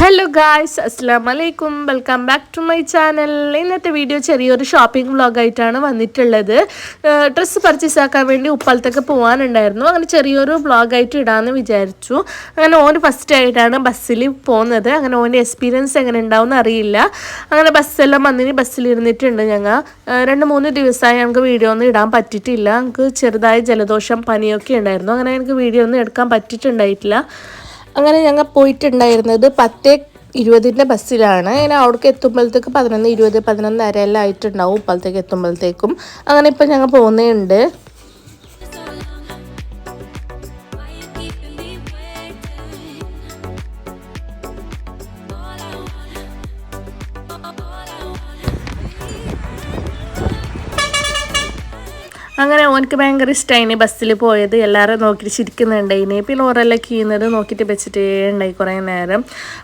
Hello guys, അസ്സലാമു അലൈക്കും. Welcome back to my channel. ഇന്നത്തെ വീഡിയോ ചെറിയൊരു ഷോപ്പിംഗ് വ്ളോഗായിട്ടാണ് വന്നിട്ടുള്ളത്. ഡ്രസ്സ് പർച്ചേസ് ആക്കാൻ വേണ്ടി ഉപ്പളത്തേക്ക് പോകാനുണ്ടായിരുന്നു. അങ്ങനെ ചെറിയൊരു വ്ളോഗായിട്ട് ഇടാമെന്ന് വിചാരിച്ചു. അങ്ങനെ ഓന് ഫസ്റ്റ് ആയിട്ടാണ് ബസ്സിൽ പോകുന്നത്. അങ്ങനെ ഓൻ്റെ എക്സ്പീരിയൻസ് എങ്ങനെ ഉണ്ടാവുമെന്ന് അറിയില്ല. അങ്ങനെ ബസ്സെല്ലാം വന്നിന് ബസ്സിലിരുന്നിട്ടുണ്ട്. ഞങ്ങൾ 2-3 ദിവസമായി ഞങ്ങൾക്ക് വീഡിയോ ഒന്നും ഇടാൻ പറ്റിയിട്ടില്ല. ഞങ്ങൾക്ക് ചെറുതായ ജലദോഷം പനിയൊക്കെ ഉണ്ടായിരുന്നു. അങ്ങനെ എനിക്ക് വീഡിയോ ഒന്നും എടുക്കാൻ പറ്റിയിട്ടുണ്ടായിട്ടില്ല. അങ്ങനെ ഞങ്ങൾ പോയിട്ടുണ്ടായിരുന്നത് 10:20 ബസ്സിലാണ്. അങ്ങനെ അവിടേക്ക് എത്തുമ്പോഴത്തേക്ക് 11:20, 11:30 എല്ലാം ആയിട്ടുണ്ടാവും ഉപ്പളത്തേക്ക് എത്തുമ്പോഴത്തേക്കും. അങ്ങനെ ഇപ്പം ഞങ്ങൾ പോകുന്നുണ്ട്. അങ്ങനെ ഓനക്ക് ഭയങ്കര ഇഷ്ടമായി ബസ്സിൽ പോയത്. എല്ലാവരും നോക്കിയിട്ട് ചിരിക്കുന്നുണ്ടായിന്. പിന്നെ ഓരെല്ലാം കീന്നത് നോക്കിയിട്ട് വെച്ചിട്ടേ ഉണ്ടായി കുറേ നേരം.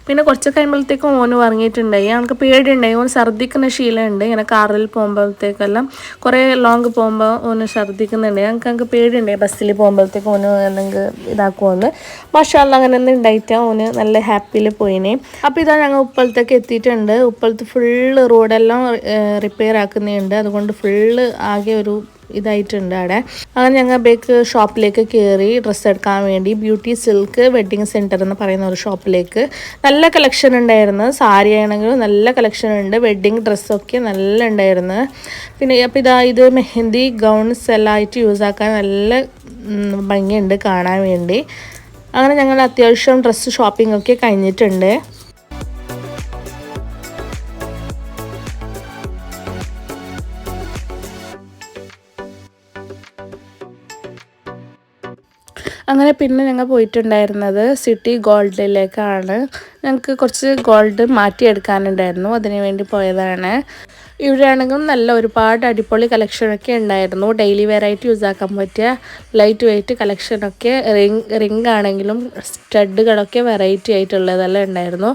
പിന്നെ കുറച്ച് കഴിയുമ്പോഴത്തേക്കും ഓന് ഉറങ്ങിയിട്ടുണ്ടായി. ഞങ്ങൾക്ക് പേടിയുണ്ടായി. ഓന് ഛർദ്ദിക്കുന്ന ശീലമുണ്ട്. ഇങ്ങനെ കാറിൽ പോകുമ്പോഴത്തേക്കെല്ലാം കുറേ ലോങ് പോകുമ്പോൾ ഓന് ഛർദ്ദിക്കുന്നുണ്ട്. ഞങ്ങൾക്ക് പേടിയുണ്ടായി ബസ്സിൽ പോകുമ്പോഴത്തേക്കും ഓന് എന്തെങ്കിലും ഇതാക്കുമെന്ന്. മാഷാ അല്ലാഹ് അങ്ങനെയൊന്നും ഉണ്ടായിട്ടാണ് ഓന് നല്ല ഹാപ്പിയിൽ പോയിന്. അപ്പോൾ ഇതാ ഞങ്ങൾ ഉപ്പളത്തേക്ക് എത്തിയിട്ടുണ്ട്. ഉപ്പളത്ത് ഫുള്ള് റോഡെല്ലാം റിപ്പയർ ആക്കുന്നുണ്ട്. അതുകൊണ്ട് ഫുള്ള് ആകെ ഒരു ഇതായിട്ടുണ്ട് അവിടെ. അങ്ങനെ ഞങ്ങൾ ഷോപ്പിലേക്ക് കയറി ഡ്രസ്സ് എടുക്കാൻ വേണ്ടി. ബ്യൂട്ടി സിൽക്ക് വെഡ്ഡിങ് സെൻറ്റർ എന്ന് പറയുന്ന ഒരു ഷോപ്പിലേക്ക്. നല്ല കളക്ഷൻ ഉണ്ടായിരുന്നു. സാരി ആണെങ്കിലും നല്ല കളക്ഷൻ ഉണ്ട്. വെഡ്ഡിങ് ഡ്രസ്സൊക്കെ നല്ല ഉണ്ടായിരുന്നു. പിന്നെ അപ്പോൾ ഇത് മെഹന്തി ഗൗൺസ് എല്ലാം ആയിട്ട് യൂസ് ആക്കാൻ നല്ല ഭംഗിയുണ്ട് കാണാൻ വേണ്ടി. അങ്ങനെ ഞങ്ങൾ അത്യാവശ്യം ഡ്രസ്സ് ഷോപ്പിംഗ് ഒക്കെ കഴിഞ്ഞിട്ടുണ്ട്. അങ്ങനെ പിന്നെ ഞങ്ങൾ പോയിട്ടുണ്ടായിരുന്നത് സിറ്റി ഗോൾഡിലേക്കാണ്. ഞങ്ങൾക്ക് കുറച്ച് ഗോൾഡ് മാറ്റിയെടുക്കാനുണ്ടായിരുന്നു. അതിന് വേണ്ടി പോയതാണ്. ഇവിടെയാണെങ്കിലും നല്ല ഒരുപാട് അടിപൊളി കളക്ഷനൊക്കെ ഉണ്ടായിരുന്നു. ഡെയിലി വെയർ ആയിട്ട് യൂസ് ആക്കാൻ പറ്റിയ ലൈറ്റ് വെയ്റ്റ് കളക്ഷനൊക്കെ. റിംഗ് ആണെങ്കിലും സ്റ്റഡുകളൊക്കെ വെറൈറ്റി ആയിട്ടുള്ളതെല്ലാം ഉണ്ടായിരുന്നു.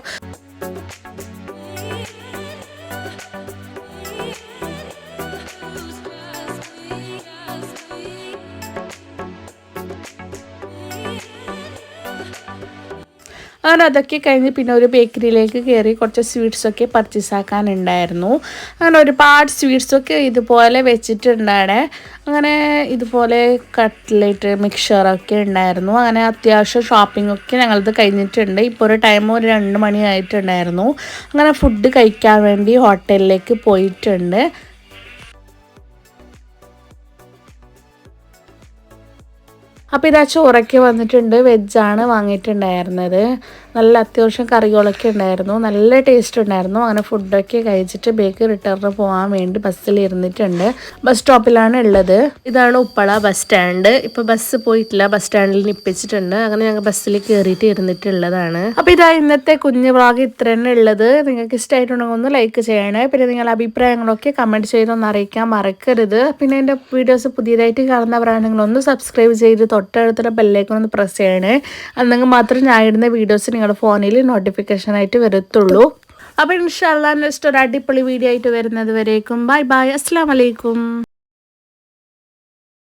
അങ്ങനെ അതൊക്കെ കഴിഞ്ഞ് പിന്നെ ഒരു ബേക്കറിയിലേക്ക് കയറി കുറച്ച് സ്വീറ്റ്സൊക്കെ പർച്ചേസ് ആക്കാനുണ്ടായിരുന്നു. അങ്ങനെ ഒരുപാട് സ്വീറ്റ്സൊക്കെ ഇതുപോലെ വെച്ചിട്ടുണ്ടാണ്. അങ്ങനെ ഇതുപോലെ കട്ട്ലേറ്റ് മിക്സറൊക്കെ ഉണ്ടായിരുന്നു. അങ്ങനെ അത്യാവശ്യം ഷോപ്പിങ്ങൊക്കെ ഞങ്ങളത് കഴിഞ്ഞിട്ടുണ്ട്. ഇപ്പോൾ ഒരു ടൈം ഒരു 2 മണി ആയിട്ടുണ്ടായിരുന്നു. അങ്ങനെ ഫുഡ് കഴിക്കാൻ വേണ്ടി ഹോട്ടലിലേക്ക് പോയിട്ടുണ്ട്. അപ്പോൾ ഇതാ ചോറൊക്കെ വന്നിട്ടുണ്ട്. വെജാണ് വാങ്ങിയിട്ടുണ്ടായിരുന്നത്. നല്ല അത്യാവശ്യം കറികളൊക്കെ ഉണ്ടായിരുന്നു. നല്ല ടേസ്റ്റ് ഉണ്ടായിരുന്നു. അങ്ങനെ ഫുഡൊക്കെ കഴിച്ചിട്ട് ബേക്ക് റിട്ടേൺ പോകാൻ വേണ്ടി ബസ്സിൽ ഇരുന്നിട്ടുണ്ട്. ബസ് സ്റ്റോപ്പിലാണ് ഉള്ളത്. ഇതാണ് ഉപ്പള ബസ് സ്റ്റാൻഡ്. ഇപ്പോൾ ബസ് പോയിട്ടില്ല, ബസ് സ്റ്റാൻഡിൽ നിപ്പിച്ചിട്ടുണ്ട്. അങ്ങനെ ഞങ്ങൾ ബസ്സിൽ കയറിയിട്ട് ഇരുന്നിട്ടുള്ളതാണ്. അപ്പോൾ ഇതാ ഇന്നത്തെ കുഞ്ഞു വ്ളോഗ് ഇത്ര തന്നെ ഉള്ളത്. നിങ്ങൾക്ക് ഇഷ്ടമായിട്ടുണ്ടെങ്കിൽ ഒന്ന് ലൈക്ക് ചെയ്യണേ. പിന്നെ നിങ്ങളുടെ അഭിപ്രായങ്ങളൊക്കെ കമൻറ്റ് ചെയ്തൊന്ന് അറിയിക്കാൻ മറക്കരുത്. പിന്നെ എൻ്റെ വീഡിയോസ് പുതിയതായിട്ട് കാണുന്നവരാണെങ്കിൽ ഒന്ന് സബ്സ്ക്രൈബ് ചെയ്ത് തൊട്ടടുത്തുള്ള ബെല്ലൈക്കൺ ഒന്ന് പ്രസ് ചെയ്യണേ. അന്നെങ്കിൽ മാത്രം ഞാൻ ഇടുന്ന വീഡിയോസ് നിങ്ങളുടെ ഫോണിൽ നോട്ടിഫിക്കേഷൻ ആയിട്ട് വരത്തുള്ളൂ. അപ്പോൾ ഇൻഷാ അല്ലാഹ് നെക്സ്റ്റ് ഒരു അടിപൊളി വീഡിയോ ആയിട്ട് വരുന്നത് വരേക്കും ബൈ ബൈ, അസ്സലാമു അലൈക്കും.